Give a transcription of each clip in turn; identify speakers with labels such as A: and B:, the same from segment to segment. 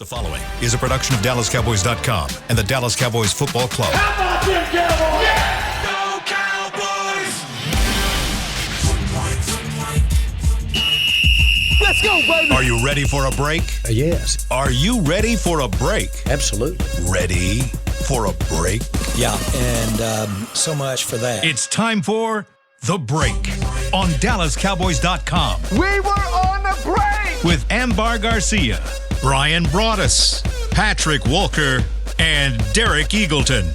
A: The following is a production of DallasCowboys.com and the Dallas Cowboys Football Club.
B: How about them Cowboys?
A: Yeah!
B: Go Cowboys!
C: Let's go, baby!
A: Are you ready for a break?
C: Yes.
A: Are you ready for a break?
C: Absolutely.
A: Ready for a break?
C: Yeah, and so much for that.
A: It's time for The Break on DallasCowboys.com.
B: We were on the break!
A: With Ambar Garcia, Brian Broaddus, Patrick Walker, and Derek Eagleton.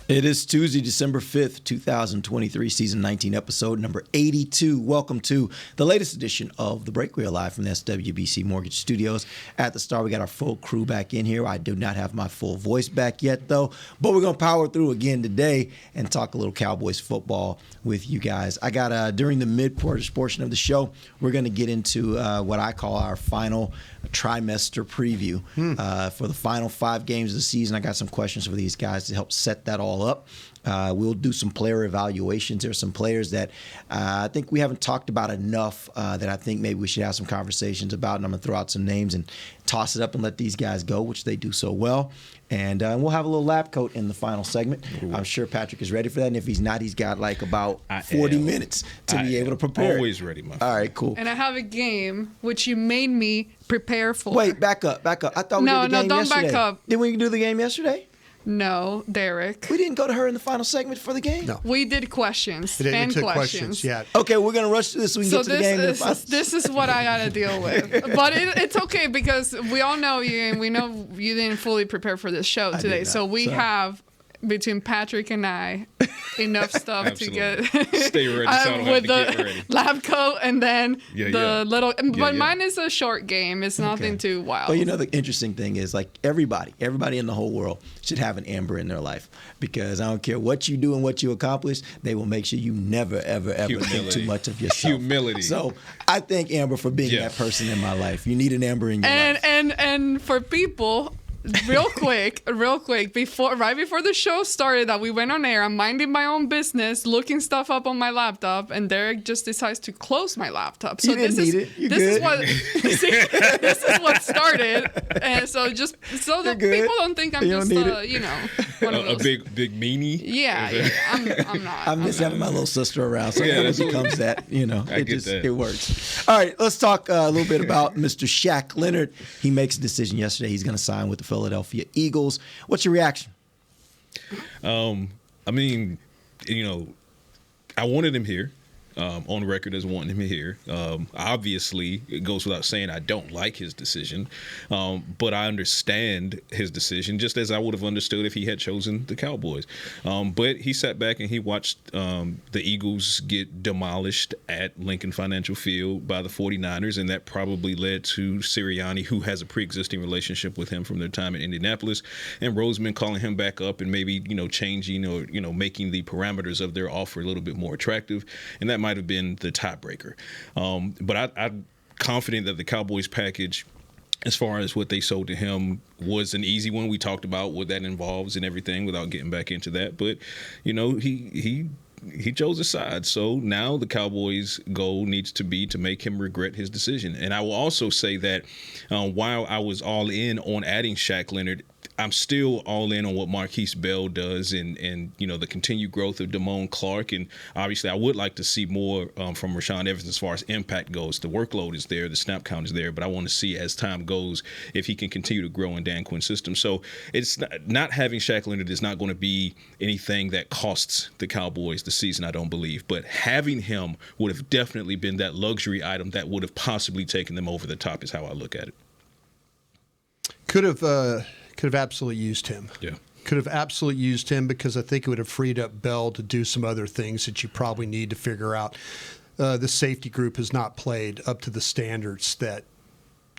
D: It is Tuesday, December 5th, 2023, season 19, episode number 82. Welcome to the latest edition of The Break. We are live from the SWBC Mortgage Studios. At the start, we got our full crew back in here. I do not have my full voice back yet, though, but we're going to power through again today and talk a little Cowboys football with you guys. I got, during the mid-portion of the show, we're going to get into what I call our final trimester preview for the final 5 games of the season. I got some questions for these guys to help set that all up. We'll do some player evaluations. There's some players that I think we haven't talked about enough that I think maybe we should have some conversations about, and I'm going to throw out some names and toss it up and let these guys go, which they do so well. And we'll have a little lab coat in the final segment.
E: Ooh.
D: I'm sure Patrick is ready for that, and if he's not, he's got like about 40 minutes to be able to prepare.
E: Always ready, my friend.
D: All right, cool.
F: And I have a game which you made me prepare for.
D: Wait, back up. I thought we did the game
F: don't
D: yesterday.
F: back up.
D: Did we do the game yesterday?
F: No, Derek.
D: We didn't go to her in the final segment for the game?
G: No.
F: We did questions.
G: We
F: Fan
G: took
F: questions.
G: yeah.
D: Okay, we're going to rush through this so we can get to the game.
F: This is what I got to deal with. But it's okay because we all know you, and we know you didn't fully prepare for this show today. So we have, between Patrick and I, enough stuff to get
E: Stay ready. So I don't
F: with
E: have to
F: the
E: get ready.
F: lab coat and then little. But
E: yeah.
F: mine is a short game. It's nothing too wild.
D: Well, you know, the interesting thing is, like, everybody in the whole world should have an Amber in their life, because I don't care what you do and what you accomplish, they will make sure you never, ever, ever think too much of yourself.
E: Humility.
D: So I thank Amber for being that person in my life. You need an Amber in your life.
F: And for people, real quick, right before the show started, that we went on air, I'm minding my own business, looking stuff up on my laptop, and Derek just decides to close my laptop. So
D: this
F: is what started, and so just so that people don't think I'm just one of those.
E: A big meanie.
F: Yeah, I'm not.
D: I miss having my little sister around, so it becomes that, it works. All right, let's talk a little bit about Mr. Shaq Leonard. He makes a decision yesterday. He's going to sign with the Philadelphia Eagles. What's your reaction?
E: I mean, I wanted him here. On record as wanting him here. Obviously, it goes without saying I don't like his decision, but I understand his decision just as I would have understood if he had chosen the Cowboys. But he sat back and he watched the Eagles get demolished at Lincoln Financial Field by the 49ers, and that probably led to Sirianni, who has a pre-existing relationship with him from their time in Indianapolis, and Roseman calling him back up and maybe, changing or, making the parameters of their offer a little bit more attractive. And that might have been the tiebreaker. But I'm confident that the Cowboys package, as far as what they sold to him, was an easy one. We talked about what that involves and everything without getting back into that. But, he chose a side. So now the Cowboys' goal needs to be to make him regret his decision. And I will also say that while I was all in on adding Shaq Leonard, I'm still all in on what Marquise Bell does and the continued growth of Damone Clark. And obviously I would like to see more from Rashaan Evans as far as impact goes. The workload is there, the snap count is there, but I want to see as time goes if he can continue to grow in Dan Quinn's system. So it's not having Shaq Leonard is not going to be anything that costs the Cowboys the season, I don't believe. But having him would have definitely been that luxury item that would have possibly taken them over the top is how I look at it.
G: Could have absolutely used him.
E: Yeah.
G: Could have absolutely used him, because I think it would have freed up Bell to do some other things that you probably need to figure out. The safety group has not played up to the standards that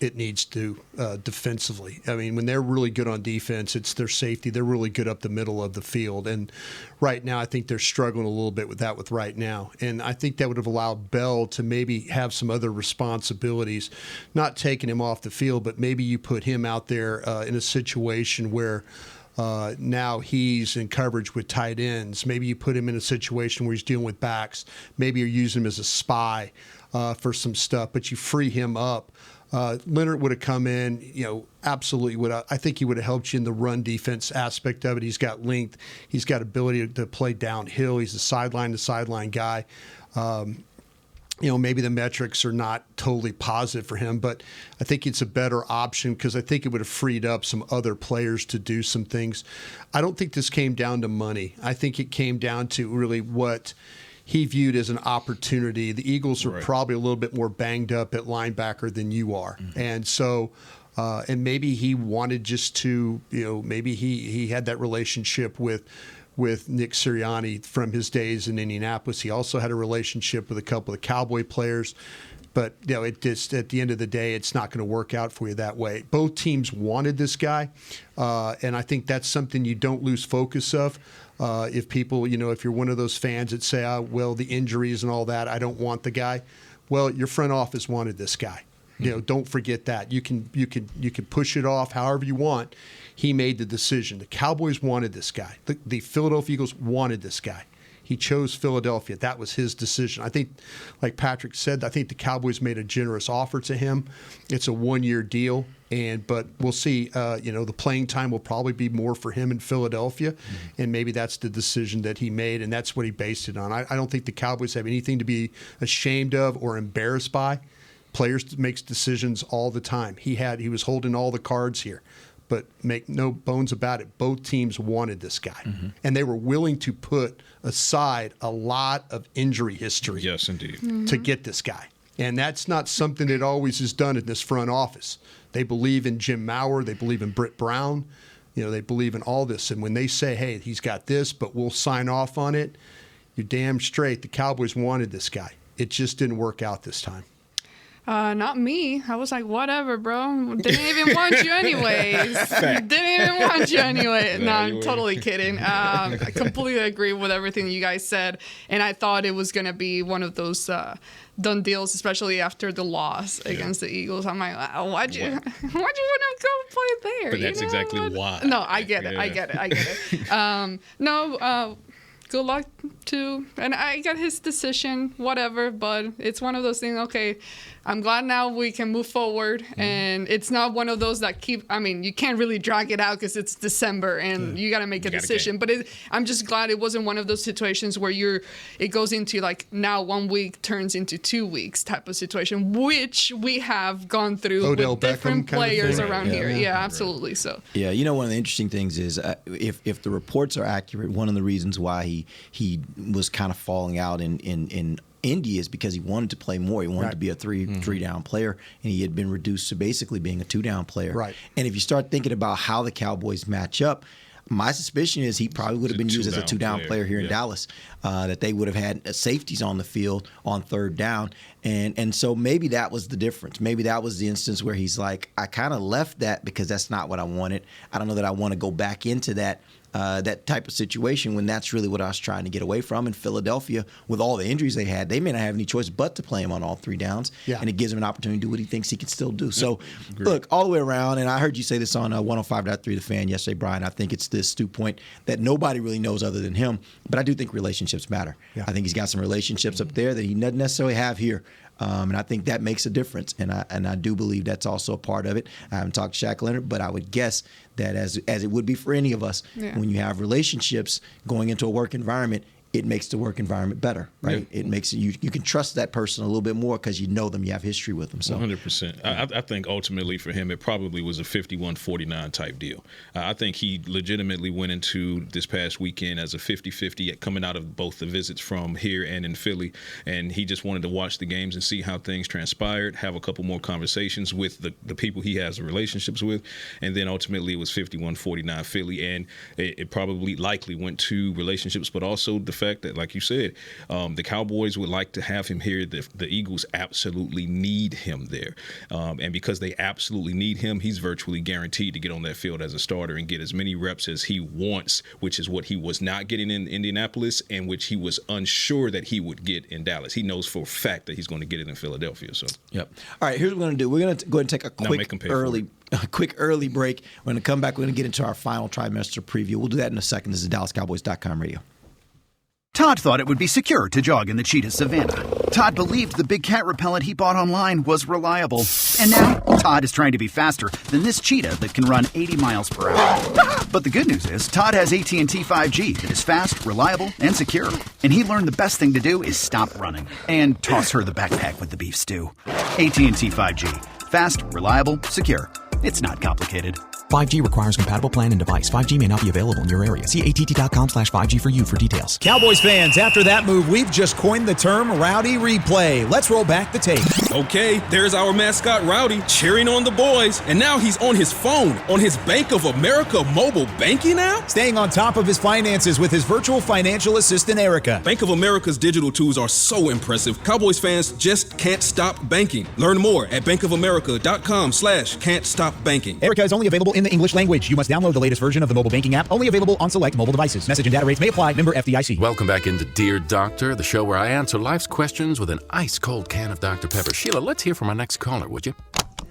G: it needs to defensively. I mean, when they're really good on defense, it's their safety. They're really good up the middle of the field. And right now, I think they're struggling a little bit with that right now. And I think that would have allowed Bell to maybe have some other responsibilities, not taking him off the field, but maybe you put him out there in a situation where now he's in coverage with tight ends. Maybe you put him in a situation where he's dealing with backs. Maybe you're using him as a spy for some stuff, but you free him up Leonard would have come in, absolutely would. I think he would have helped you in the run defense aspect of it. He's got length. He's got ability to play downhill. He's a sideline-to-sideline guy. Maybe the metrics are not totally positive for him, but I think it's a better option because I think it would have freed up some other players to do some things. I don't think this came down to money. I think it came down to really what he viewed as an opportunity. The Eagles are probably a little bit more banged up at linebacker than you are. Mm-hmm. And so, and maybe he wanted just to, maybe he had that relationship with Nick Sirianni from his days in Indianapolis. He also had a relationship with a couple of Cowboy players. But, it just, at the end of the day, it's not going to work out for you that way. Both teams wanted this guy, and I think that's something you don't lose focus of. If people, if you're one of those fans that say, well, the injuries and all that, I don't want the guy. Well, your front office wanted this guy. Don't forget that. You can push it off however you want. He made the decision. The Cowboys wanted this guy. The Philadelphia Eagles wanted this guy. He chose Philadelphia. That was his decision. I think, like Patrick said, I think the Cowboys made a generous offer to him. It's a one-year deal, but we'll see. The playing time will probably be more for him in Philadelphia, and maybe that's the decision that he made, and that's what he based it on. I don't think the Cowboys have anything to be ashamed of or embarrassed by. Players makes decisions all the time. He was holding all the cards here. But make no bones about it, both teams wanted this guy. And they were willing to put aside a lot of injury history.
E: Yes, indeed.
G: To get this guy. And that's not something that always is done in this front office. They believe in Jim Maurer. They believe in Britt Brown. They believe in all this. And when they say, hey, he's got this, but we'll sign off on it, you're damn straight. The Cowboys wanted this guy. It just didn't work out this time.
F: Not me. I was like, whatever, bro. Didn't even want you anyways. Didn't even want you anyway. No, I'm totally kidding. I completely agree with everything you guys said. And I thought it was going to be one of those done deals, especially after the loss against the Eagles. I'm like, why'd you want to go play there?
E: But that's exactly why.
F: No, I get it. I get it. Good luck to, and I got his decision, whatever, but it's one of those things, okay, I'm glad now we can move forward, and it's not one of those that you can't really drag it out because it's December and you got to make a decision, but I'm just glad it wasn't one of those situations where it goes into like now 1 week turns into 2 weeks type of situation, which we have gone through
G: Odell
F: with different
G: Beckham
F: players
G: kind of
F: around here. Yeah, absolutely. So
D: yeah, one of the interesting things is if the reports are accurate, one of the reasons why he was kind of falling out in Indy is because he wanted to play more. He wanted to be a three down player, and he had been reduced to basically being a 2 down player. Right. And if you start thinking about how the Cowboys match up, my suspicion is he probably would have been used as a 2 down player here in Dallas, that they would have had safeties on the field on 3rd down. And so maybe that was the difference. Maybe that was the instance where he's like, I kind of left that because that's not what I wanted. I don't know that I want to go back into that type of situation when that's really what I was trying to get away from. In Philadelphia, with all the injuries they had, they may not have any choice but to play him on all 3 downs, and it gives him an opportunity to do what he thinks he can still do. So, look, all the way around, and I heard you say this on 105.3 The Fan yesterday, Brian, I think it's this astute point that nobody really knows other than him, but I do think relationships matter. I think he's got some relationships up there that he doesn't necessarily have here. And I think that makes a difference, and I do believe that's also a part of it. I haven't talked to Shaq Leonard, but I would guess that as it would be for any of us, when you have relationships going into a work environment, it makes the work environment better, right? It makes you can trust that person a little bit more because you know them, you have history with them. So
E: 100%. I think ultimately for him, it probably was a 51-49 type deal. I think he legitimately went into this past weekend as a 50-50 coming out of both the visits from here and in Philly, and he just wanted to watch the games and see how things transpired, have a couple more conversations with the people he has relationships with, and then ultimately it was 51-49 Philly, and it probably likely went to relationships, but also the fact that, like you said, the Cowboys would like to have him here. The Eagles absolutely need him there. And because they absolutely need him, he's virtually guaranteed to get on that field as a starter and get as many reps as he wants, which is what he was not getting in Indianapolis and which he was unsure that he would get in Dallas. He knows for a fact that he's going to get it in Philadelphia. So,
D: yep. All right, here's what we're going to do. We're going to go ahead and take a quick early break. We're going to come back. We're going to get into our final trimester preview. We'll do that in a second. This is DallasCowboys.com radio.
H: Todd thought it would be secure to jog in the cheetah savanna. Todd believed the big cat repellent he bought online was reliable. And now, Todd is trying to be faster than this cheetah that can run 80 miles per hour. But the good news is, Todd has AT&T 5G that is fast, reliable, and secure. And he learned the best thing to do is stop running and toss her the backpack with the beef stew. AT&T 5G. Fast, reliable, secure. It's not complicated.
I: 5G requires compatible plan and device. 5G may not be available in your area. See att.com/5G for you for details.
J: Cowboys fans, after that move, we've just coined the term Rowdy Replay. Let's roll back the tape.
K: Okay, there's our mascot Rowdy cheering on the boys. And now he's on his phone, on his Bank of America mobile banking app?
J: Staying on top of his finances with his virtual financial assistant, Erica.
K: Bank of America's digital tools are so impressive. Cowboys fans just can't stop banking. Learn more at bankofamerica.com/can't-stop-banking.
J: Erica is only available in the English language. You must download the latest version of the mobile banking app, only available on select mobile devices. Message and data rates may apply. Member FDIC.
L: Welcome back into Dear Doctor, the show where I answer life's questions with an ice-cold can of Dr. Pepper. Sheila, let's hear from our next caller, would you?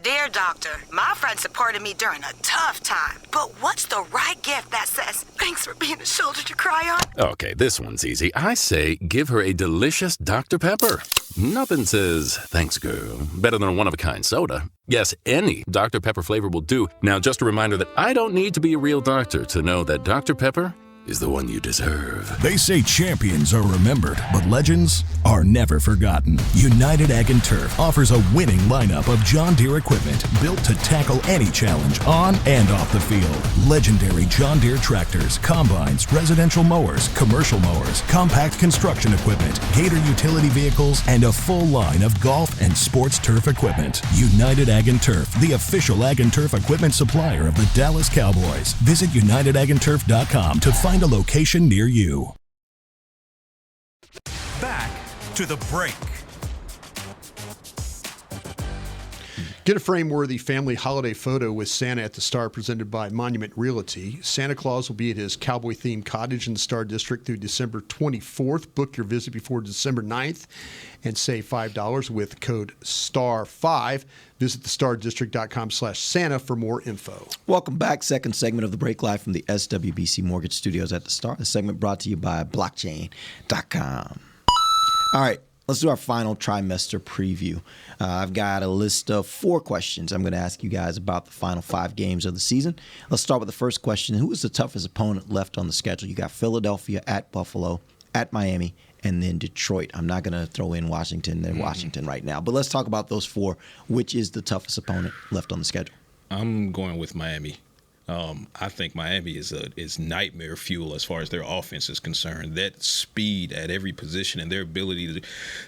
M: Dear Doctor, my friend supported me during a tough time, but what's the right gift that says, thanks for being a shoulder to cry on?
L: Okay, this one's easy. I say give her a delicious Dr. Pepper. Nothing says, thanks, girl, better than a one-of-a-kind soda. Yes, any Dr. Pepper flavor will do. Now, just a reminder that I don't need to be a real doctor to know that Dr. Pepper is the one you deserve.
A: They say champions are remembered, but legends are never forgotten. United Ag and Turf offers a winning lineup of John Deere equipment built to tackle any challenge on and off the field. Legendary John Deere tractors, combines, residential mowers, commercial mowers, compact construction equipment, Gator utility vehicles, and a full line of golf and sports turf equipment. United Ag and Turf, the official Ag and Turf equipment supplier of the Dallas Cowboys. Visit unitedagandturf.com to find a location near you. Back to the break.
G: Get a frame-worthy family holiday photo with Santa at the Star presented by Monument Realty. Santa Claus will be at his cowboy-themed cottage in the Star District through December 24th. Book your visit before December 9th and save $5 with code STAR5. Visit thestardistrict.com/Santa for more info.
D: Welcome back. Second segment of the break, live from the SWBC Mortgage Studios at the Star. The segment brought to you by blockchain.com. All right. Let's do our final trimester preview. I've got a list of 4 questions I'm going to ask you guys about the final 5 games of the season. Let's start with the first question. Who is the toughest opponent left on the schedule? You got Philadelphia, at Buffalo, at Miami, and then Detroit. I'm not going to throw in Washington. They're Washington right now. But let's talk about those 4. Which is the toughest opponent left on the schedule?
E: I'm going with Miami. I think Miami is nightmare fuel as far as their offense is concerned. That speed at every position and their ability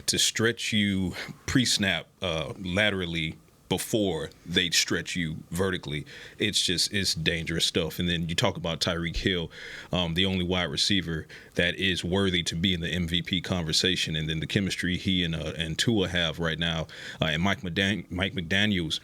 E: to stretch you pre-snap laterally before they stretch you vertically. It's dangerous stuff. And then you talk about Tyreek Hill, the only wide receiver that is worthy to be in the MVP conversation. And then the chemistry he and Tua have right now, and Mike McDaniels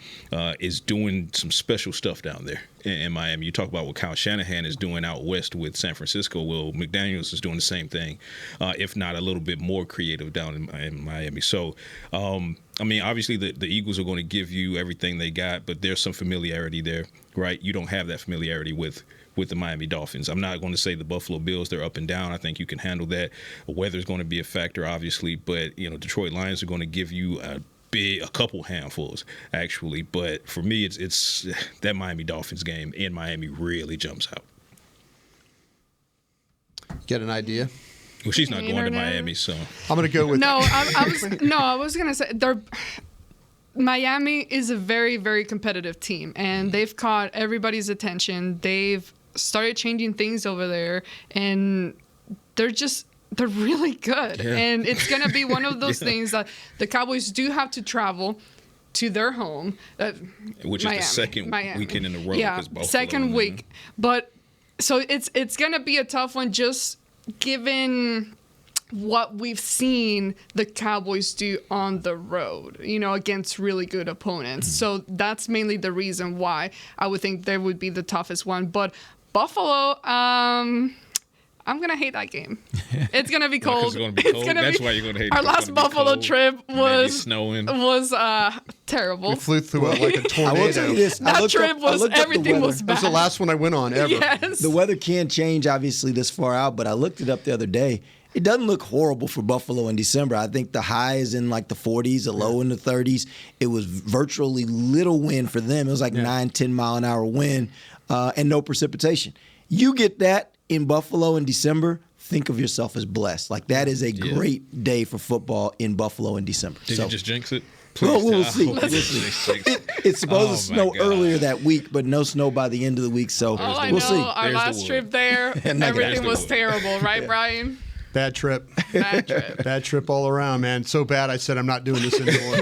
E: is doing some special stuff down there in Miami. You talk about what Kyle Shanahan is doing out west with San Francisco. Well, McDaniels is doing the same thing, if not a little bit more creative down in Miami. So, I mean, obviously the Eagles are going to give you everything they got, but there's some familiarity there, right? You don't have that familiarity with the Miami Dolphins. I'm not going to say the Buffalo Bills, they're up and down. I think you can handle that. Weather's going to be a factor, obviously, but, Detroit Lions are going to give you a couple handfuls, actually. But for me, it's that Miami Dolphins game in Miami really jumps out.
G: Get an idea?
E: Well, she's not going to Miami, so
G: I'm going to go with
F: I was gonna say Miami is a very, very competitive team, and they've caught everybody's attention. They've started changing things over there, and they're really good. Yeah. And it's gonna be one of those things that the Cowboys do have to travel to their home,
E: which
F: Miami,
E: is the second weekend in a row.
F: Yeah, second week. But so it's gonna be a tough one, just given what we've seen the Cowboys do on the road, against really good opponents. Mm-hmm. So that's mainly the reason why I would think they would be the toughest one. But Buffalo, I'm going to hate that game. It's going to be cold.
E: It's going to be cold. That's why you're going to hate it.
F: Our last Buffalo trip was terrible.
G: We flew through it like a tornado.
D: I will tell you this.
F: That trip was, everything was bad.
G: It was the last one I went on ever.
F: Yes.
D: The weather can change, obviously, this far out, but I looked it up the other day, It doesn't look horrible for Buffalo in December. I think the high is in like the 40s, the low in the 30s. It was virtually little wind for them. It was like 9-10 mile an hour wind and no precipitation. You get that in Buffalo in December, think of yourself as blessed. Like that is a great day for football in Buffalo in December.
E: Did you just jinx it?
D: Well, we'll see. It's supposed to snow earlier that week, but no snow by the end of the week. So we'll see.
F: Our last trip there, everything was terrible, right, Brian?
G: Bad trip. Bad trip all around, man. So bad I said I'm not doing this anymore.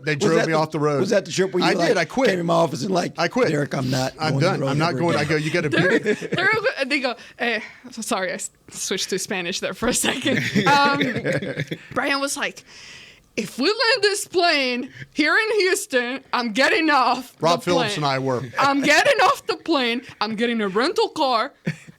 G: They drove me off the road.
D: Was that the trip where you
G: I quit.
D: Came in my office and like,
G: I quit.
D: Derek, I'm done.
G: I'm not going. I go, you got to beat it.
F: They go, sorry, I switched to Spanish there for a second. Brian was like, if we land this plane here in Houston, I'm getting off
G: Rob Phillips and I were.
F: I'm getting off the plane. I'm getting a rental car.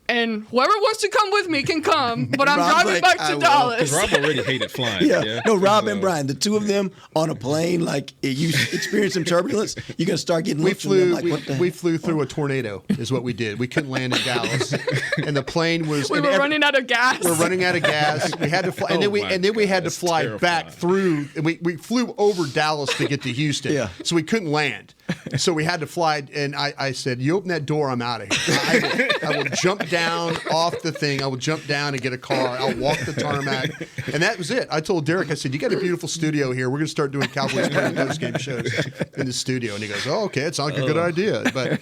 F: And whoever wants to come with me can come, but I'm driving back to Dallas.
E: Because Rob already hated flying.
D: No, Rob and Brian, the two of them on a plane, like you experience some turbulence, you're gonna start getting looks from them like, what the
G: we flew through a tornado, is what we did. We couldn't land in Dallas, and the plane was.
F: We were running out of gas.
G: We're running out of gas. We had to fly, and then we had to fly back through. We flew over Dallas to get to Houston, so we couldn't land. So we had to fly, and I said, "You open that door, I'm out of here. I will jump down off the thing. I will jump down and get a car. I'll walk the tarmac." And that was it. I told Derek, I said, "You got a beautiful studio here. We're going to start doing Cowboys post-game shows in the studio." And he goes, "Oh, okay. It sounds like a good idea." But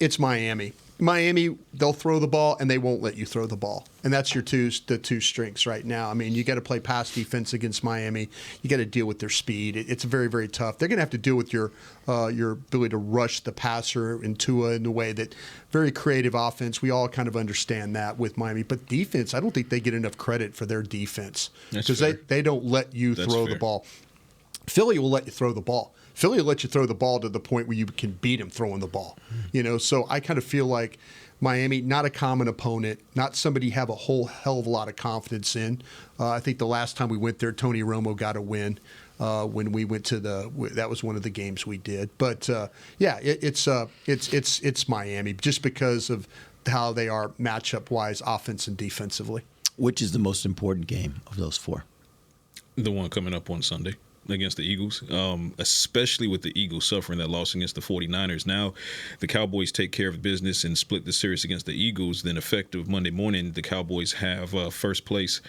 G: it's Miami. Miami, they'll throw the ball, and they won't let you throw the ball. And that's the two strengths right now. I mean, you got to play pass defense against Miami. You got to deal with their speed. It's very, very tough. They're going to have to deal with your ability to rush the passer in Tua in the way that very creative offense. We all kind of understand that with Miami. But defense, I don't think they get enough credit for their defense because they don't let you throw the ball. Philly will let you throw the ball. Philly will let you throw the ball to the point where you can beat them throwing the ball. So I kind of feel like Miami, not a common opponent, not somebody you have a whole hell of a lot of confidence in. I think the last time we went there, Tony Romo got a win when we went to that was one of the games we did. But it's Miami just because of how they are matchup wise, offense and defensively.
D: Which is the most important game of those four?
E: The one coming up on Sunday against the Eagles, especially with the Eagles suffering that loss against the 49ers. Now the Cowboys take care of business and split the series against the Eagles. Then effective Monday morning, the Cowboys have first place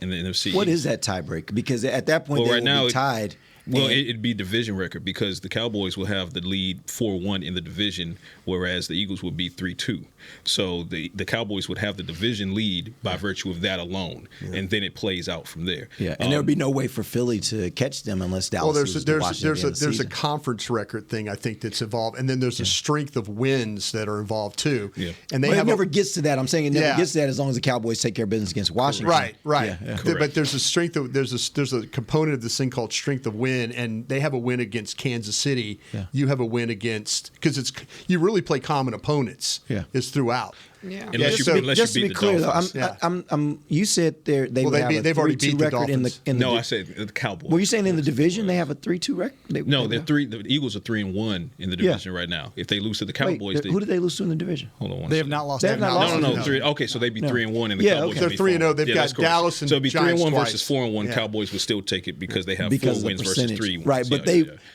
E: in the NFC East.
D: What is that tiebreak? Because at that point, they will be tied.
E: Well, it'd be division record because the Cowboys will have the lead 4-1 in the division, whereas the Eagles would be 3-2. So the Cowboys would have the division lead by virtue of that alone, and then it plays out from there.
D: Yeah, and there would be no way for Philly to catch them unless Dallas
G: there's a conference record thing I think that's involved, and then there's a strength of wins that are involved too.
E: Yeah,
G: and
D: it never gets to that. I'm saying it never gets to that as long as the Cowboys take care of business against Washington.
G: Right.
D: Yeah.
G: But there's a strength of there's a component of this thing called strength of win, and they have a win against Kansas City. Yeah. You have a win against because you really play common opponents.
D: Yeah.
G: Is throughout.
F: Yeah.
D: Just to be clear, though, you said they've already beat the Dolphins.
E: I said the Cowboys.
D: Were you saying in the division they have a 3-2 record?
E: The Eagles are 3-1 in the division right now. If they lose to the Cowboys,
D: who did they lose to in the division?
E: Hold on,
N: they have not lost.
E: No. Okay, so they'd be 3-1, and the Cowboys.
G: They're 3-0. They've got Dallas and
E: so it'd be
G: Giants
E: 3-1
G: twice.
E: versus 4-1. Cowboys would still take it because they have 4 wins versus 3 wins.
D: Right, but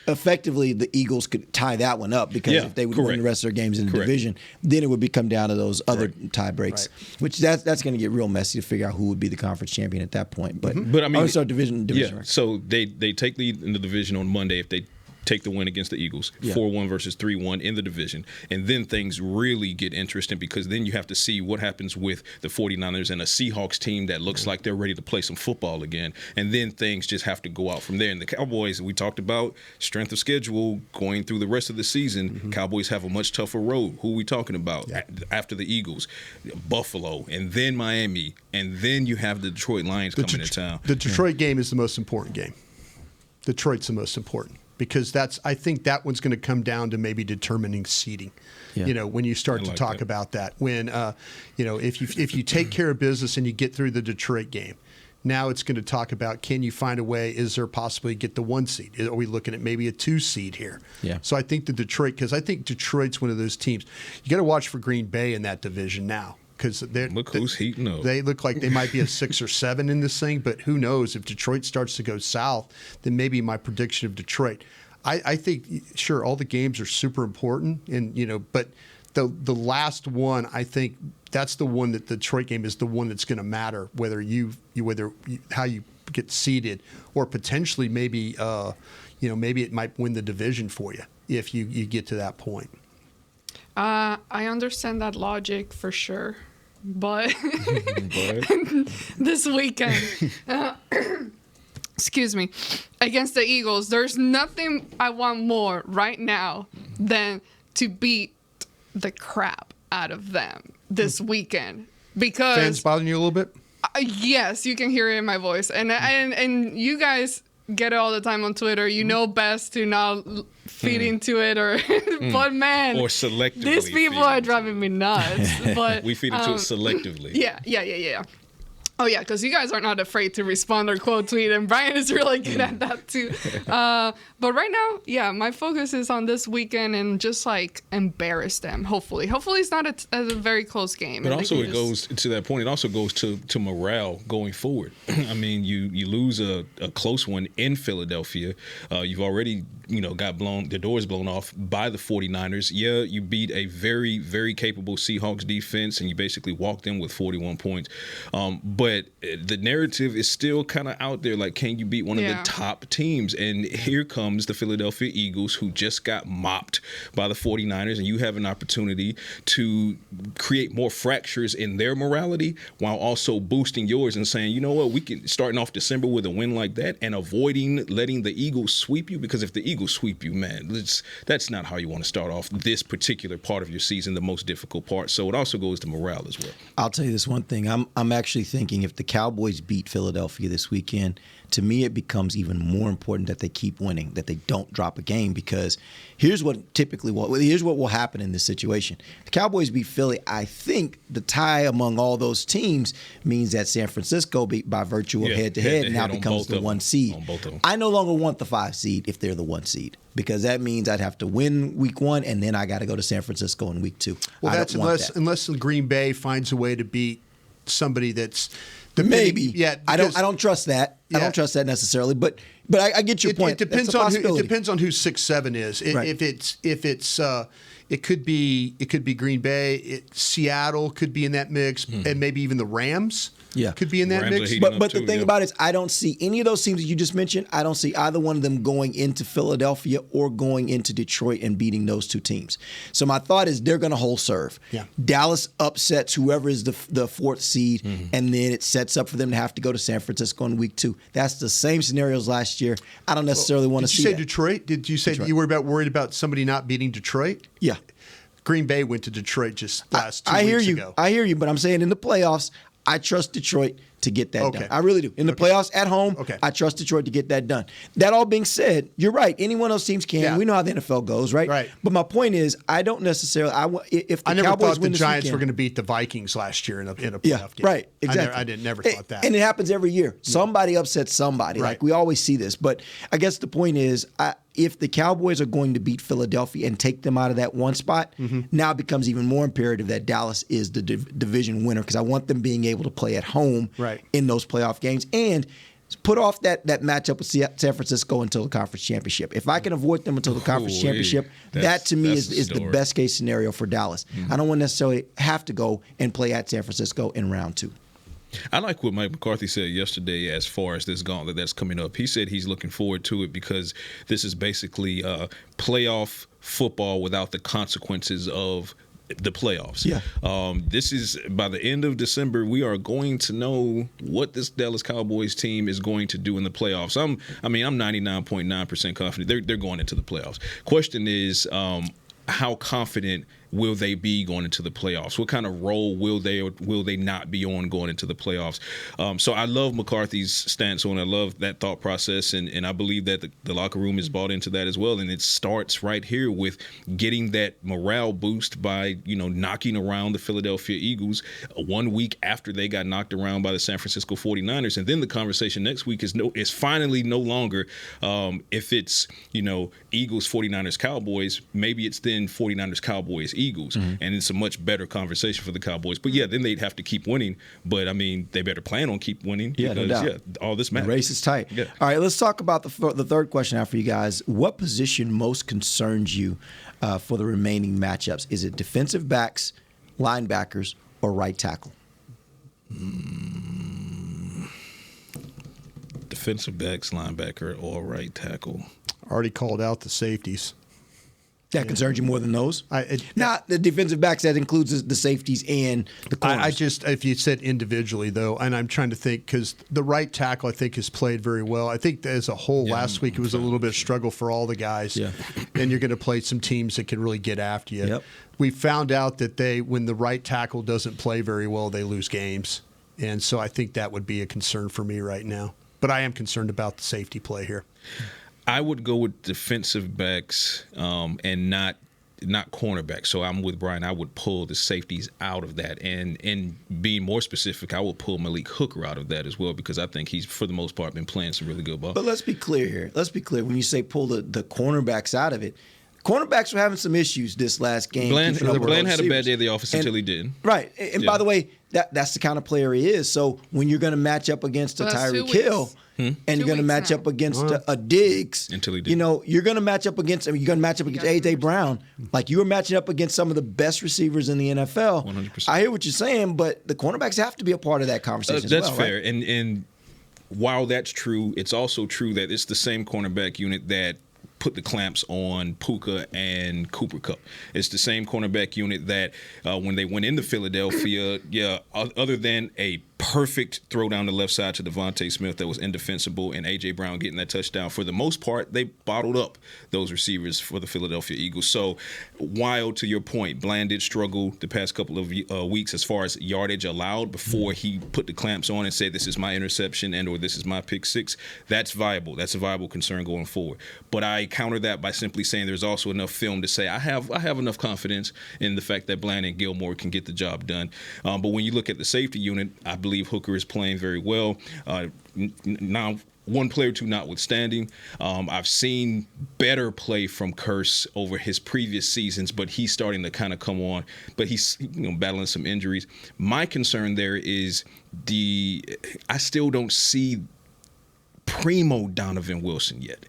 D: effectively the Eagles could tie that one up because if they would win the rest of their games in the division, then it would come down to those other tie breaks. Which that's going to get real messy to figure out who would be the conference champion at that point. But I mean, division.
E: Yeah. So they take lead in the division on Monday if they take the win against the Eagles, 4-1 versus 3-1 in the division. And then things really get interesting because then you have to see what happens with the 49ers and a Seahawks team that looks like they're ready to play some football again. And then things just have to go out from there. And the Cowboys, we talked about strength of schedule going through the rest of the season. Cowboys have a much tougher road. Who are we talking about? After the Eagles, Buffalo, and then Miami, and then you have the Detroit Lions coming to town.
G: The Detroit game is the most important game. Detroit's the most important. Because I think that one's going to come down to maybe determining seeding. Yeah. When you start to talk about that, when if you take care of business and you get through the Detroit game, now it's going to talk about can you find a way? Is there possibly get the 1 seed? Are we looking at maybe a 2 seed here?
D: Yeah.
G: So I think because I think Detroit's one of those teams. You got to watch for Green Bay in that division now. because
E: look who's heating up.
G: They look like they might be a 6 or 7 in this thing, but who knows? If Detroit starts to go south, then maybe my prediction of Detroit. I think, sure, all the games are super important, and but the last one, I think that's the one that the Detroit game is the one that's going to matter, whether how you get seeded, or potentially maybe maybe it might win the division for you if you get to that point.
F: I understand that logic for sure, but this weekend, excuse me, against the Eagles, there's nothing I want more right now than to beat the crap out of them this weekend. Because
G: fans bothering you a little bit?
F: Yes, you can hear it in my voice, and you guys get it all the time on Twitter. You know best to not feed into it, but man,
E: or selectively.
F: These people are driving me nuts. But
E: we feed into it selectively.
F: Yeah. Oh yeah, because you guys are not afraid to respond or quote tweet, and Brian is really good at that too. But right now, yeah, my focus is on this weekend and just like embarrass them. Hopefully it's not a very close game.
E: But also it goes to that point. It also goes to morale going forward. I mean, you lose a close one in Philadelphia. You've already got the doors blown off by the 49ers. Yeah, you beat a very, very capable Seahawks defense, and you basically walked in with 41 points. But the narrative is still kind of out there, like, can you beat one of the top teams? And here comes the Philadelphia Eagles, who just got mopped by the 49ers, and you have an opportunity to create more fractures in their morality while also boosting yours and saying, you know what, we can, starting off December with a win like that and avoiding letting the Eagles sweep you, because if the Eagles sweep you, man, that's not how you want to start off this particular part of your season, the most difficult part. So it also goes to morale as well.
D: I'll tell you this one thing. I'm actually thinking if the Cowboys beat Philadelphia this weekend, to me it becomes even more important that they keep winning, that they don't drop a game, because here's what will happen in this situation. The Cowboys beat Philly. I think the tie among all those teams means that San Francisco beat by virtue of head-to-head now becomes the 1 seed. I no longer want the 5 seed if they're the 1 seed, because that means I'd have to win week 1 and then I got to go to San Francisco in week 2.
G: Well, that's unless Green Bay finds a way to beat somebody that's
D: maybe. Yeah, I don't trust that. I don't trust that necessarily, but I get your point.
G: It depends on who 6-7 is. It could be Green Bay. Seattle could be in that mix, and maybe even the Rams. Could be in that mix.
D: But the thing about it is, I don't see any of those teams that you just mentioned. I don't see either one of them going into Philadelphia or going into Detroit and beating those 2 teams. So my thought is they're going to hold serve.
G: Yeah.
D: Dallas upsets whoever is the 4th seed, and then it sets up for them to have to go to San Francisco in week 2. That's the same scenarios last year. I don't necessarily want to see that.
G: Did you say Detroit? Did you say you were worried about somebody not beating Detroit?
D: Yeah.
G: Green Bay went to Detroit just last 2 weeks ago.
D: I hear you, but I'm saying in the playoffs, I trust Detroit to get that done. I really do. In the playoffs at home, I trust Detroit to get that done. That all being said, you're right. Any one of those teams can. Yeah. We know how the NFL goes, right?
G: Right.
D: But my point is, I don't necessarily. If the
G: I never
D: Cowboys
G: thought
D: win
G: the Giants
D: weekend,
G: were going to beat the Vikings last year in a playoff game.
D: Right. Exactly.
G: I never thought that.
D: And it happens every year. Somebody upsets somebody.
G: Right.
D: Like we always see this. But I guess the point is, if the Cowboys are going to beat Philadelphia and take them out of that 1 spot, now it becomes even more imperative that Dallas is the division winner, because I want them being able to play at home in those playoff games and put off that matchup with San Francisco until the conference championship. If I can avoid them until the conference championship, that to me is the best case scenario for Dallas. I don't want to necessarily have to go and play at San Francisco in round 2.
E: I like what Mike McCarthy said yesterday as far as this gauntlet that's coming up. He said he's looking forward to it because this is basically playoff football without the consequences of the playoffs. Yeah. This is, by the end of December, we are going to know what this Dallas Cowboys team is going to do in the playoffs. I'm 99.9% confident they're going into the playoffs. Question is, how confident will they be going into the playoffs? What kind of role will they or will they not be on going into the playoffs? So I love McCarthy's stance on it. I love that thought process, and I believe that the locker room is bought into that as well. And it starts right here with getting that morale boost by, knocking around the Philadelphia Eagles 1 week after they got knocked around by the San Francisco 49ers. And then the conversation next week is finally no longer if it's, Eagles, 49ers, Cowboys. Maybe it's then 49ers, Cowboys, Eagles, and it's a much better conversation for the Cowboys. But yeah, then they'd have to keep winning. But I mean, they better plan on keep winning because all this matters.
D: The race is tight.
E: Yeah.
D: All right, let's talk about the third question now for you guys. What position most concerns you for the remaining matchups? Is it defensive backs, linebackers, or right tackle?
E: Defensive backs, linebacker, or right tackle.
G: Already called out the safeties.
D: That concerns you more than those? Not the defensive backs. That includes the safeties and the corners.
G: If you said individually, though, and I'm trying to think, because the right tackle, I think, has played very well. I think as a whole, last week it was a little bit of struggle for all the guys. Yeah. And you're going to play some teams that can really get after you.
D: Yep.
G: We found out that when the right tackle doesn't play very well, they lose games. And so I think that would be a concern for me right now. But I am concerned about the safety play here.
E: I would go with defensive backs and not cornerbacks. So I'm with Brian. I would pull the safeties out of that. And being more specific, I would pull Malik Hooker out of that as well because I think he's, for the most part, been playing some really good ball.
D: But let's be clear here. When you say pull the cornerbacks out of it, cornerbacks were having some issues this last game.
E: Bland had a bad day of the office until he did.
D: Right. And by the way, that's the kind of player he is. So when you're going to match up against a Tyreek Hill and you're going to match up against a Diggs,
E: until he did.
D: You're going to match up against A.J. Brown. Like you were matching up against some of the best receivers in the NFL.
E: 100%. I
D: hear what you're saying, but the cornerbacks have to be a part of that conversation as well.
E: That's fair.
D: Right?
E: And while that's true, it's also true that it's the same cornerback unit that put the clamps on Puka and Cooper Kupp. It's the same cornerback unit that when they went into Philadelphia, other than a perfect throw down the left side to Devontae Smith that was indefensible and A.J. Brown getting that touchdown, for the most part, they bottled up those receivers for the Philadelphia Eagles. So while, to your point, Bland did struggle the past couple of weeks as far as yardage allowed before he put the clamps on and said, this is my interception and or this is my pick six, that's viable. That's a viable concern going forward. But I counter that by simply saying there's also enough film to say I have enough confidence in the fact that Bland and Gilmore can get the job done. But when you look at the safety unit, I believe Hooker is playing very well. Now, one player or two notwithstanding, I've seen better play from Curse over his previous seasons, but he's starting to kind of come on. But he's battling some injuries. My concern there is I still don't see primo Donovan Wilson yet.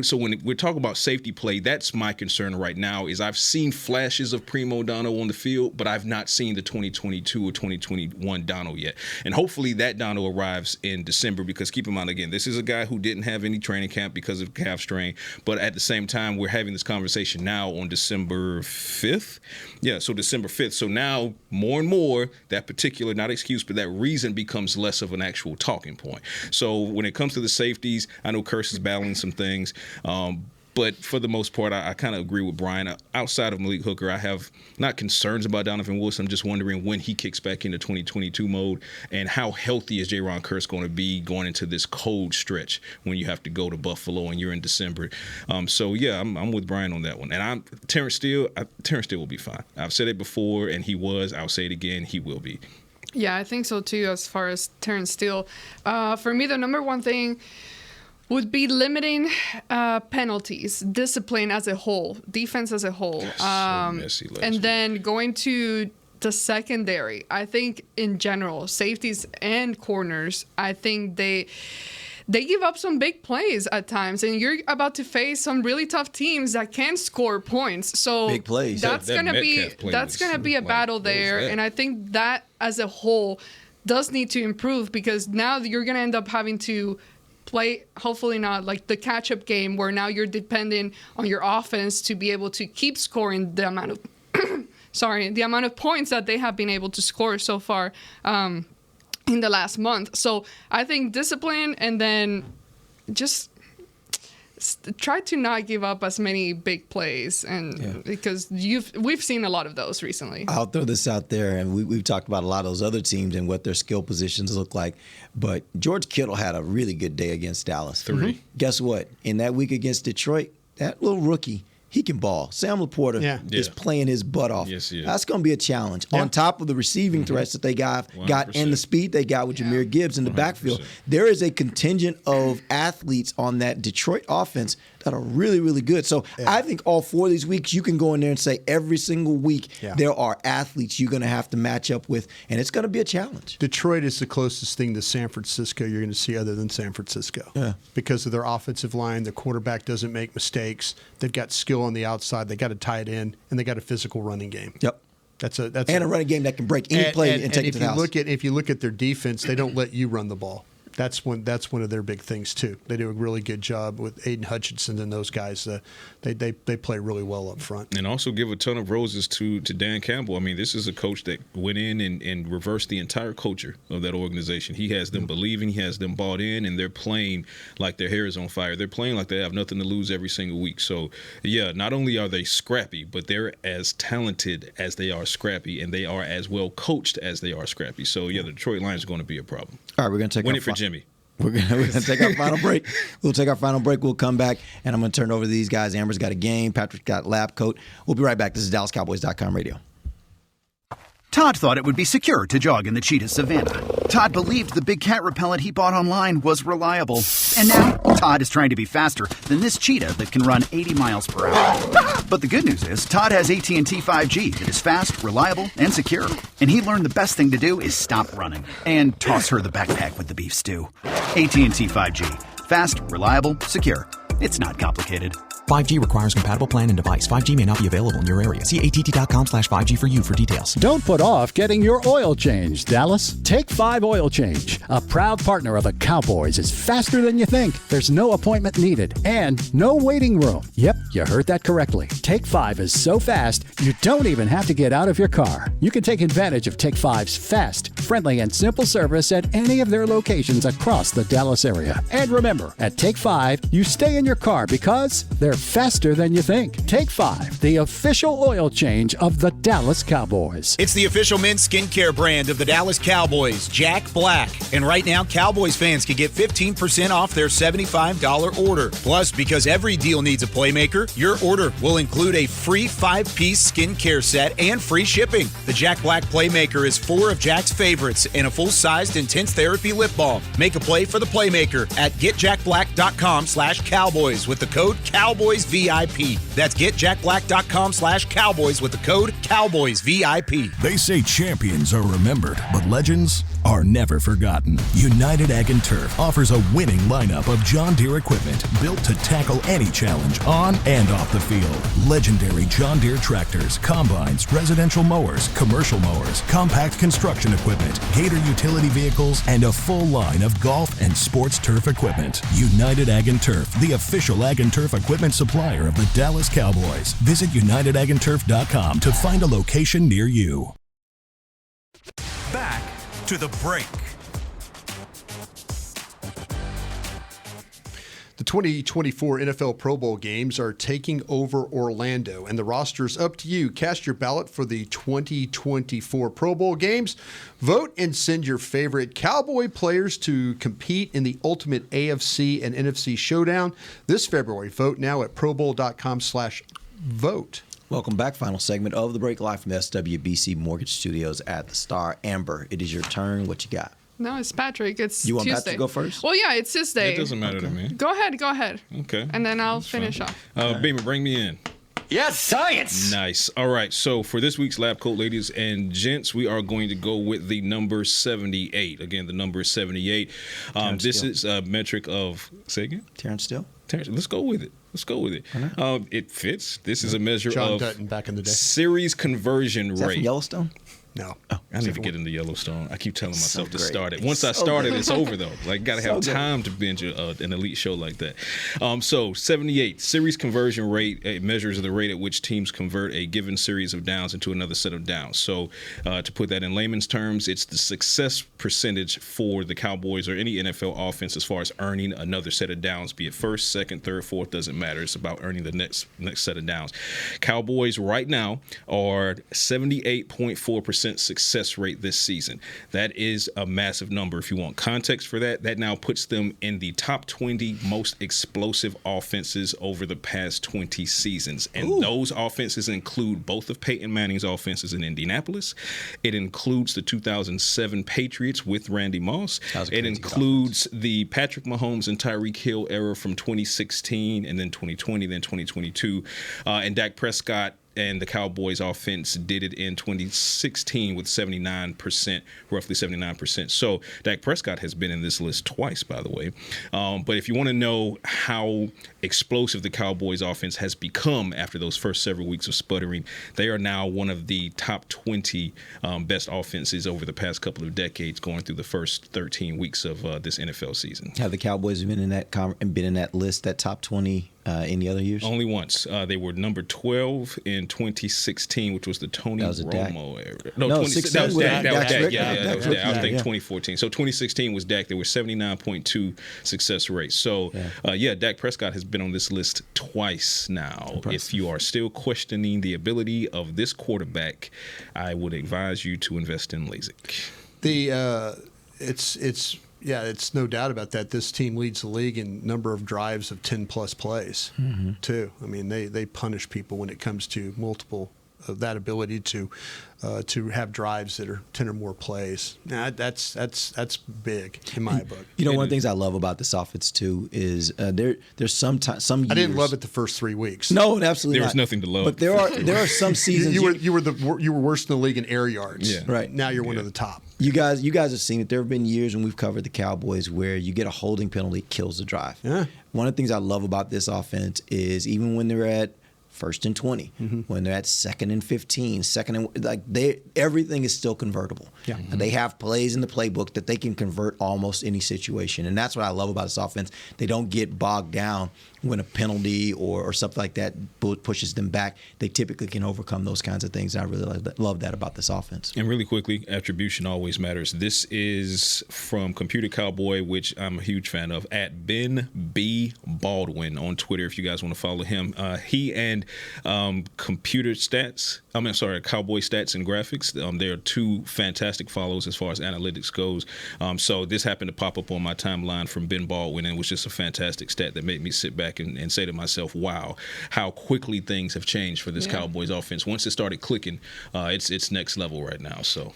E: So when we're talking about safety play, that's my concern right now. Is I've seen flashes of primo Dono on the field, but I've not seen the 2022 or 2021 Dono yet. And hopefully that Dono arrives in December, because keep in mind, again, this is a guy who didn't have any training camp because of calf strain. But at the same time, we're having this conversation now on December 5th. Yeah, so December 5th. So now more and more that particular, not excuse, but that reason becomes less of an actual talking point. So when it comes to the safeties, I know Curse is battling some things. But for the most part, I kind of agree with Brian. Outside of Malik Hooker, I have not concerns about Donovan Wilson. I'm just wondering when he kicks back into 2022 mode and how healthy is Jaron Curse going to be going into this cold stretch when you have to go to Buffalo and you're in December. So, yeah, I'm with Brian on that one. And Terrence Steele will be fine. I've said it before, and he was. I'll say it again. He will be.
F: Yeah, I think so, too, as far as Terrence Steele. For me, the number one thing would be limiting penalties, discipline as a whole, defense as a whole. And then going to the secondary, I think in general, safeties and corners, I think they give up some big plays at times, and you're about to face some really tough teams that can score points. So
D: big plays.
F: That's gonna be a battle there, and I think that as a whole does need to improve, because now you're gonna end up having to play, hopefully not like the catch-up game where now you're dependent on your offense to be able to keep scoring the amount of the amount of points that they have been able to score so far in the last month. So I think discipline, and then just try to not give up as many big plays, and because we've seen a lot of those recently.
D: I'll throw this out there, and we've talked about a lot of those other teams and what their skill positions look like, but George Kittle had a really good day against Dallas.
E: 3.
D: Guess what? In that week against Detroit, that little rookie, he can ball. Sam Laporta is playing his butt off.
E: Yes, he is.
D: That's going to be a challenge. On top of the receiving threats that they got and the speed they got with Jahmyr Gibbs in the backfield, there is a contingent of athletes on that Detroit offense that are really, really good. So I think all 4 of these weeks, you can go in there and say every single week there are athletes you're going to have to match up with, and it's going to be a challenge.
G: Detroit is the closest thing to San Francisco you're going to see other than San Francisco. Yeah. Because of their offensive line, the quarterback doesn't make mistakes. They've got skill on the outside. They got a tight end, and they got a physical running game.
D: Yep.
G: That's
D: a running game that can break any play and take it to the house.
G: If you look at their defense, they don't let you run the ball. That's one of their big things too. They do a really good job with Aiden Hutchinson and those guys. They play really well up front.
E: And also give a ton of roses to Dan Campbell. I mean, this is a coach that went in and reversed the entire culture of that organization. He has them believing, he has them bought in, and they're playing like their hair is on fire. They're playing like they have nothing to lose every single week. So, yeah, not only are they scrappy, but they're as talented as they are scrappy, and they are as well coached as they are scrappy. So, yeah, the Detroit Lions are going to be a problem.
D: All right, we're going to take
E: win it for Jimmy.
D: We're gonna take our final break. We'll take our final break. We'll come back, and I'm going to turn it over to these guys. Amber's got a game. Patrick's got lab coat. We'll be right back. This is DallasCowboys.com radio.
H: Todd thought it would be secure to jog in the cheetah savanna. Todd believed the big cat repellent he bought online was reliable. And now, Todd is trying to be faster than this cheetah that can run 80 miles per hour. But the good news is, Todd has AT&T 5G that is fast, reliable, and secure. And he learned the best thing to do is stop running and toss her the backpack with the beef stew. AT&T 5G. Fast, reliable, secure. It's not complicated.
I: 5G requires compatible plan and device. 5G may not be available in your area. See att.com/5G for you for details.
N: Don't put off getting your oil changed, Dallas. Take 5 Oil Change, a proud partner of the Cowboys, is faster than you think. There's no appointment needed and no waiting room. Yep, you heard that correctly. Take 5 is so fast, you don't even have to get out of your car. You can take advantage of Take 5's fast, friendly, and simple service at any of their locations across the Dallas area. And remember, at Take 5, you stay in your car because they're faster than you think. Take 5, the official oil change of the Dallas Cowboys.
J: It's the official men's skincare brand of the Dallas Cowboys, Jack Black. And right now, Cowboys fans can get 15% off their $75 order. Plus, because every deal needs a playmaker, your order will include a free 5-piece skincare set and free shipping. The Jack Black Playmaker is 4 of Jack's favorites and a full-sized intense therapy lip balm. Make a play for the Playmaker at getjackblack.com/Cowboys with the code COWBOYSVIP. That's getjackblack.com/Cowboys with the code COWBOYSVIP.
A: They say champions are remembered, but legends are never forgotten. United Ag and Turf offers a winning lineup of John Deere equipment built to tackle any challenge on and off the field. Legendary John Deere tractors, combines, residential mowers, commercial mowers, compact construction equipment, Gator utility vehicles, and a full line of golf and sports turf equipment. United Ag and Turf, the official Ag and Turf equipment supplier of the Dallas Cowboys. Visit UnitedAgAndTurf.com to find a location near you.
O: Back to the break.
G: The 2024 NFL Pro Bowl games are taking over Orlando, and the roster's up to you. Cast your ballot for the 2024 Pro Bowl games. Vote and send your favorite Cowboy players to compete in the ultimate AFC and NFC showdown this February. Vote now at probowl.com/vote.
D: Welcome back. Final segment of the break, live from the SWBC Mortgage Studios at the Star. Amber, it is your turn. What you got?
F: No, it's Patrick. It's
D: You want
F: Tuesday.
D: Pat to go first?
F: Well, yeah, it's his day.
E: It doesn't matter to me.
F: Go ahead.
E: Okay.
F: And then I'll finish off.
E: Beamer, bring me in.
B: Yes, science.
E: Nice. All right. So for this week's lab coat, ladies and gents, we are going to go with the number 78. Again, the number is 78. This is a metric of, say again?
D: Terrence Steele.
E: Let's go with it. It fits. This is a measure
G: John
E: of
G: Dutton back in the day.
E: Series conversion
D: Is that
E: rate.
D: from Yellowstone?
G: No.
E: I need to get into Yellowstone. I keep telling myself to
D: great.
E: start it.
D: It's
E: Once I
D: so
E: start it,
D: good.
E: it's over, though. Like, got to have
D: So good.
E: time to binge an elite show like that. So, 78, series conversion rate. It measures the rate at which teams convert a given series of downs into another set of downs. So, to put that in layman's terms, it's the success percentage for the Cowboys or any NFL offense as far as earning another set of downs, be it first, second, third, fourth, doesn't matter. It's about earning the next set of downs. Cowboys right now are 78.4% 100% success rate this season. That is a massive number. If you want context for that, that now puts them in the top 20 most explosive offenses over the past 20 seasons. And those offenses include both of Peyton Manning's offenses in Indianapolis. It includes the 2007 Patriots with Randy Moss. It includes the Patrick Mahomes and Tyreek Hill era from 2016 and then 2020, then 2022. And Dak Prescott and the Cowboys offense did it in 2016 with 79%, roughly 79%. So Dak Prescott has been in this list twice, by the way. But if you want to know how explosive the Cowboys offense has become after those first several weeks of sputtering, they are now one of the top 20 best offenses over the past couple of decades, going through the first 13 weeks of this NFL season.
D: Have the Cowboys been in that list, that top 20? Any other years?
E: Only once. They were number 12 in 2016, which was the Tony Romo era. No, that was Dak. That was Dak. Yeah, that was Dak. I was thinking 2014. So 2016 was Dak. There were 79.2 success rate. So, Dak Prescott has been on this list twice now. Impressive. If you are still questioning the ability of this quarterback, I would advise you to invest in LASIK.
G: It's no doubt about that. This team leads the league in number of drives of 10-plus plays, too. I mean, they punish people when it comes to multiple that ability to have drives that are 10 or more plays. Now, that's big in my book.
D: You know, one of the things I love about this offense too is there's some years.
G: I didn't love it the first 3 weeks.
D: No, absolutely
E: there was nothing to love.
D: But there are some seasons
G: you were worse in the league in air yards.
E: Yeah.
D: Right.
G: Now you're one of the top.
D: You guys have seen it. There have been years when we've covered the Cowboys where you get a holding penalty, kills the drive.
G: Yeah.
D: One of the things I love about this offense is even when they're at 1st and 20, when they're at 2nd and 15, everything is still convertible.
G: Yeah.
D: And they have plays in the playbook that they can convert almost any situation. And that's what I love about this offense. They don't get bogged down when a penalty or something like that pushes them back. They typically can overcome those kinds of things. And I really love that about this offense.
E: And really quickly, attribution always matters. This is from Computer Cowboy, which I'm a huge fan of, at Ben B. Baldwin on Twitter, if you guys want to follow him. He and Cowboy Stats and Graphics, they are two fantastic follows as far as analytics goes. So this happened to pop up on my timeline from Ben Baldwin, and it was just a fantastic stat that made me sit back and say to myself, wow, how quickly things have changed for this Cowboys offense. Once it started clicking, it's next level right now. So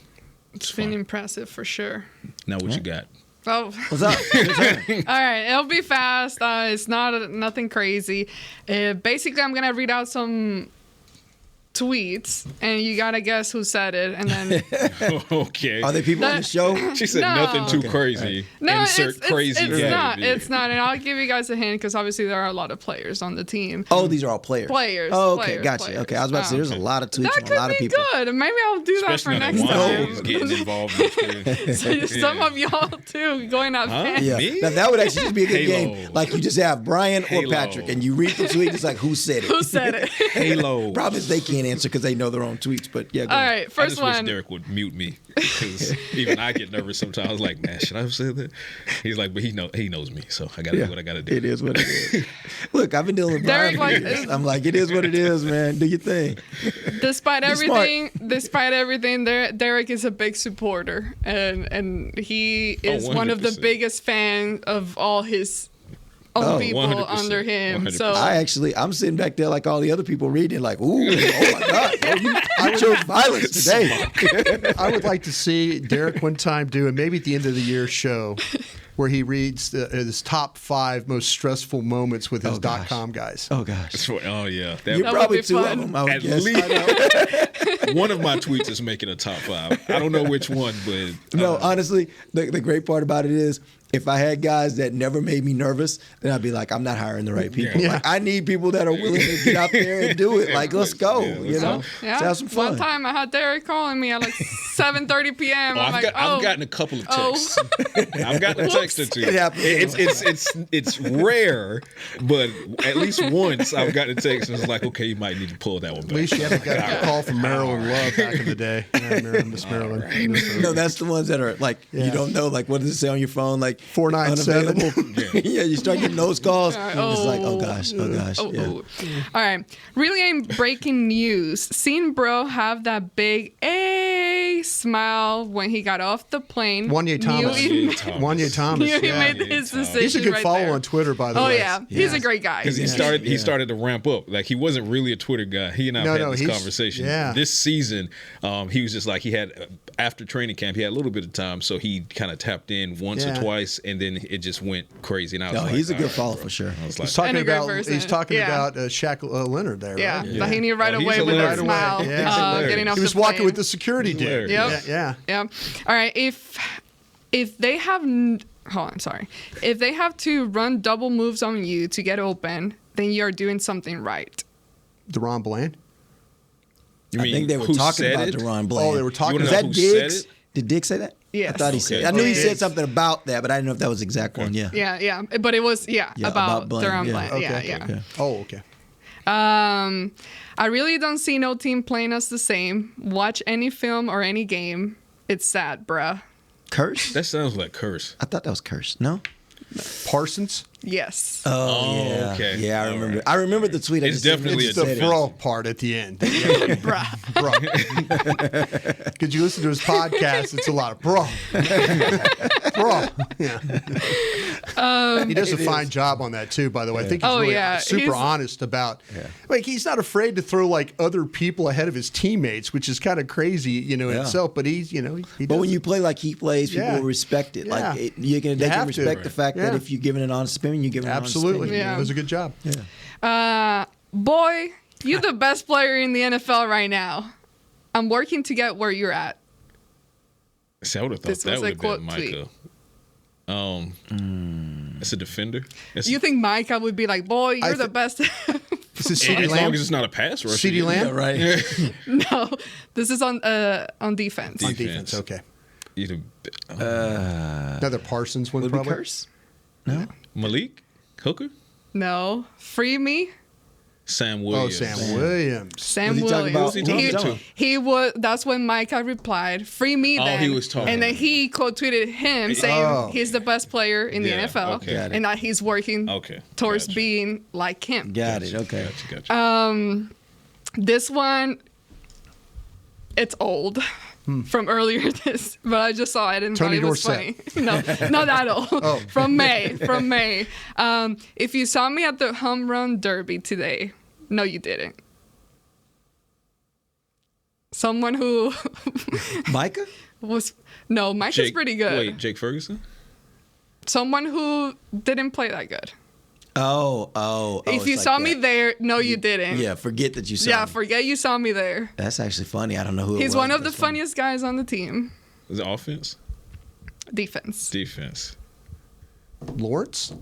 F: it's been impressive for sure.
E: Now what you got?
F: Oh,
D: what's up?
F: All right, it'll be fast. It's nothing crazy. Basically, I'm gonna read out some tweets, and you gotta guess who said it, and then
E: okay.
D: Are they people on the show?
E: She said nothing too crazy.
F: No,
E: Insert crazy.
F: It's not, and I'll give you guys a hint because obviously there are a lot of players on the team.
D: Oh, these are all players.
F: Oh,
D: okay, gotcha. Okay, I was about to say there's a lot of tweets from a lot of people.
F: That could be good. Maybe I'll do that for next time.
E: Getting involved in
F: Some of y'all too going out.
D: Yeah, now that would actually just be a good game. Like you just have Brian or Patrick, and you read the tweet. It's like who said it?
F: Who said it?
E: Halo.
D: Problem is they can't answer because they know their own tweets. But yeah, go ahead.
F: All right, first
E: I just
F: one.
E: wish Derek would mute me because even I get nervous sometimes. I was like, man, should I have said that? He's like, but he knows me, so I got to do what I got to do.
D: It is what it is. Look, I've been dealing with Brian for years. I'm like, it is what it is, man. Do your thing.
F: Despite everything, Derek is a big supporter, and he is one of the biggest fans of all his people under him. 100%. So
D: I'm sitting back there like all the other people reading, like, ooh, oh my God, you chose violence today.
G: I would like to see Derek one time do, and maybe at the end of the year show, where he reads his top 5 most stressful moments with his .com guys.
D: Oh gosh.
E: Oh yeah.
D: You probably 2 of them.
E: At least one of my tweets is making a top 5. I don't know which one, but
D: no. Honestly, the great part about it is, if I had guys that never made me nervous, then I'd be like, I'm not hiring the right people.
G: Yeah.
D: Like, I need people that are willing to get out there and do it. Like, let's go. You know, let's have some fun.
F: One time I had Derek calling me at like 7:30 p.m.
E: I've gotten a couple of texts. I've gotten a text or two. It's rare, but at least once I've gotten a text and it's like, okay, you might need to pull that one back.
G: At least you haven't got a call from Marilyn Love back in the day. Miss Marilyn.
E: Right.
D: No, that's the ones that are like, you don't know, like, what does it say on your phone? Like,
G: 497.
D: Yeah, you start getting those calls. It's like, oh gosh.
F: All right. Really ain't breaking news. Seen bro have that big Everybody smiled when he got off the plane.
G: Wanye Thomas. Wanye Thomas.
F: Knew he made his decision.
G: He's a good
F: right
G: follow
F: there.
G: on Twitter, by the way.
F: Oh yeah, he's a great guy.
E: Because he started to ramp up. Like, he wasn't really a Twitter guy. He and I had this conversation.
G: Yeah.
E: This season, he was just like, he had, after training camp, he had a little bit of time, so he kind of tapped in once or twice, and then it just went crazy. And I was
D: he's a good follow for sure.
E: I was like,
G: he's talking about Shaq Leonard there, right?
F: But he knew right away with a smile, getting off the plane.
G: He was walking with the security dude.
F: Yep.
G: Yeah.
F: All right. If they have, hold on, sorry. If they have to run double moves on you to get open, then you're doing something right.
G: DeRon Bland?
D: I think they were talking about DeRon Bland.
G: Oh, they were talking
D: about
G: that.
D: Was that Diggs? Did Diggs say that?
F: Yes.
D: I thought he said. I knew he said something about that, but I didn't know if that was the exact one. Yeah.
F: Yeah. But it was about DeRon Bland.
G: Okay. Oh, okay.
F: I really don't see no team playing us the same. Watch any film or any game. It's sad, bruh.
D: Curse?
E: That sounds like Curse.
D: I thought that was Curse. No?
G: Parsons?
F: Yes.
D: Oh, yeah.
E: Okay.
D: Yeah, I remember. Right. I remember the tweet.
E: It's definitely
G: it's the bro part at the end. Bro. Because you listen to his podcast, it's a lot of bro. Bro. Yeah. He does a fine job on that too, by the way. I think he's really super honest about. Like, he's not afraid to throw like other people ahead of his teammates, which is kind of crazy, in itself. But he's, he
D: but when you play like he plays, people will respect it. Like they can respect the fact that if you're giving an honest opinion, you're giving an honest opinion.
G: Absolutely. It was a good job.
D: Yeah.
F: Boy, you're the best player in the NFL right now. I'm working to get where you're at.
E: See, I would have thought that would have been Micah. It's a defender.
F: You think Micah would be like, boy, you're the best?
G: This is
E: as long as it's not a pass rusher.
G: CeeDee Lamb?
D: Yeah, right.
F: No, this is on defense.
G: On defense, okay.
D: Another
G: Parsons one,
D: would
G: probably.
D: Be Curse? No.
E: Malik Hooker?
F: No. Free me?
E: Sam Williams.
G: Oh, Sam Williams.
F: Sam Williams. He was. That's when Micah replied, "Free me." Then.
E: He was talking.
F: And then he quote tweeted him saying he's the best player in the NFL, and that he's working towards being like him.
D: Got it. Okay.
F: Gotcha. This one, it's old. From earlier this, but I just saw it and thought it was funny. No, not that old. From May. If you saw me at the home run derby today, no, you didn't. Someone who
D: Micah
F: Micah's pretty good.
E: Wait, Jake Ferguson?
F: Someone who didn't play that good.
D: If
F: you saw me there, no, you didn't.
D: Yeah, forget that you saw me.
F: Yeah, forget you saw me there.
D: That's actually funny. I don't know who it was.
F: He's one of the funniest guys on the team.
E: Is it offense?
F: Defense.
G: Lawrence?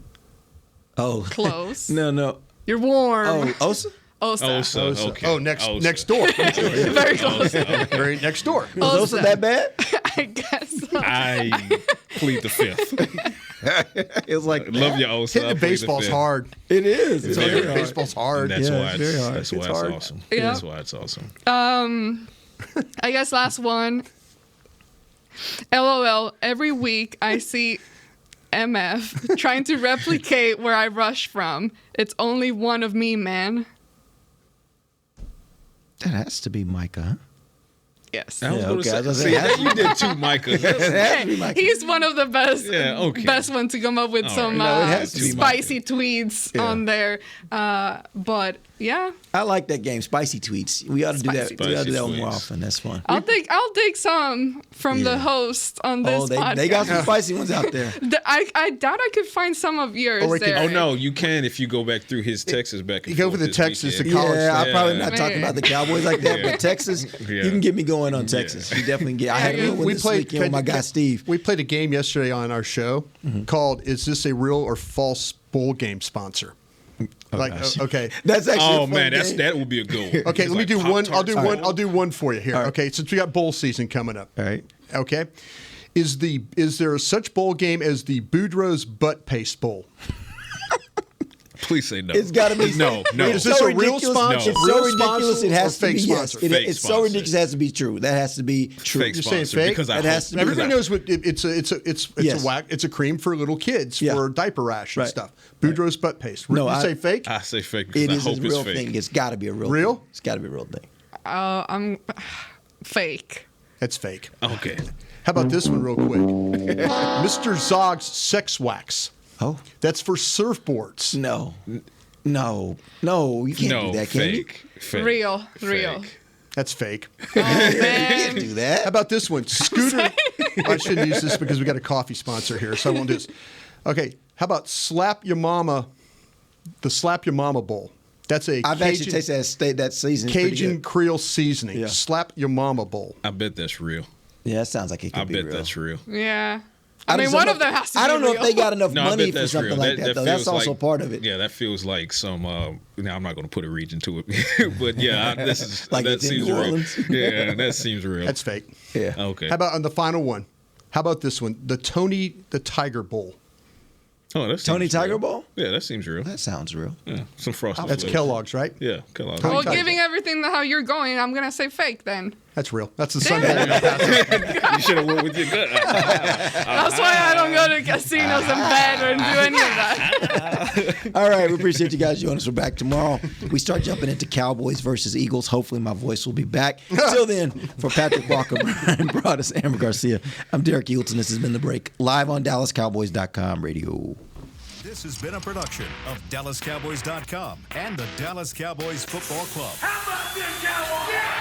D: Oh.
F: Close.
D: No.
F: You're warm.
D: Oh, Osa?
F: Osa.
E: Okay.
G: Oh, next door.
F: Very close.
G: Very next door.
D: Was Osa that bad?
F: I guess so.
E: I plead the fifth.
D: It's like
E: love your Osa.
G: Hitting the baseball's hard.
D: It is.
G: It's hard. Baseball's hard.
E: That's why
D: very hard.
E: That's why it's awesome.
F: Yeah.
E: That's why it's awesome.
F: I guess last one. LOL. Every week I see MF trying to replicate where I rush from. It's only one of me, man.
D: That has to be Micah, huh?
F: Yes.
E: You did too, Micah.
F: He's one of the best ones to come up with some spicy tweets on there. But yeah,
D: I like that game, spicy tweets. We ought to do that. We ought to do that more often. That's fun.
F: I'll take some from the host on this podcast.
D: They got some spicy ones out there.
F: I doubt I could find some of yours.
E: No, you can if you go back through his Texas back.
G: You go for the Texas to college.
D: I'm probably not talking about the Cowboys like that, but Texas, you can get me going on Texas. You definitely get. I had a one this weekend with my guy Steve.
G: We played a game yesterday on our show called "Is this a real or false bowl game sponsor?" Okay,
D: that's actually.
E: Oh man, that would be a good one.
G: Okay, let me do one. I'll do one for you here. Right. Okay, since we got bowl season coming up.
D: All right.
G: Okay, is there such bowl game as the Boudreaux's Butt Paste Bowl?
E: Please say no.
D: It's got to be
E: no.
G: Is this a real sponsor?
D: It's so ridiculous. It has to be yes.
G: It's
D: so ridiculous. It has to be true. That has to be true.
G: You're saying fake?
D: That has to be.
G: Everybody knows what it's a cream for little kids for diaper rash and stuff. Boudreaux's Butt Paste.
D: No,
G: you say fake?
E: I say fake.
D: It
E: is
D: a real thing. It's got to be a real.
G: Real?
D: Thing. It's got to be a real thing.
F: I'm fake.
G: That's fake.
E: Okay.
G: How about this one real quick? Mr. Zog's Sex Wax.
D: Oh.
G: That's for surfboards.
D: No, you can't do that, can you?
E: Fake.
F: Real.
G: That's fake.
F: Oh, man.
D: You can't do that.
G: How about this one? Scooter. I shouldn't use this because we got a coffee sponsor here, so I won't do this. Okay. How about Slap Your Mama? The Slap Your Mama Bowl. That's a
D: I've actually tasted that seasoning.
G: Cajun Creole seasoning.
D: Yeah.
G: Slap Your Mama Bowl.
E: I bet that's real.
D: Yeah, that sounds like it could be real.
E: I bet that's real.
F: Yeah. I mean, one of them has to be
D: I don't know
F: real.
D: if they got enough
E: No,
D: money for something like that, though. That's also part of it.
E: Yeah, that feels like some. Now I'm not going to put a region to it, but yeah, this is
D: Like
E: that
D: it's in
E: seems
D: New
E: real.
D: Orleans.
E: Yeah, that seems real.
G: That's fake.
D: Yeah.
E: Okay.
G: How about on the final one? How about this one? The Tony the Tiger Bowl.
E: Oh, that's
D: Tony Tiger Bowl?
E: Yeah, that seems real.
D: That sounds real.
E: Yeah, some frosted.
G: That's
E: flakes.
G: Kellogg's, right?
E: Yeah, Kellogg's.
F: Well, giving everything how you're going, I'm going to say fake then.
G: That's real. That's the Sunday one.
E: You should have went with your gut.
F: That's why I don't go to casinos and bet or do any of that.
D: All right, we appreciate you guys joining us. We're back tomorrow. We start jumping into Cowboys versus Eagles. Hopefully my voice will be back. Until then, for Patrick Walker, Brian Broaddus, Amber Garcia, I'm Derek Eagleton. This has been The Break, live on DallasCowboys.com radio.
O: This has been a production of DallasCowboys.com and the Dallas Cowboys Football Club.
B: How about this, Cowboys? Yeah!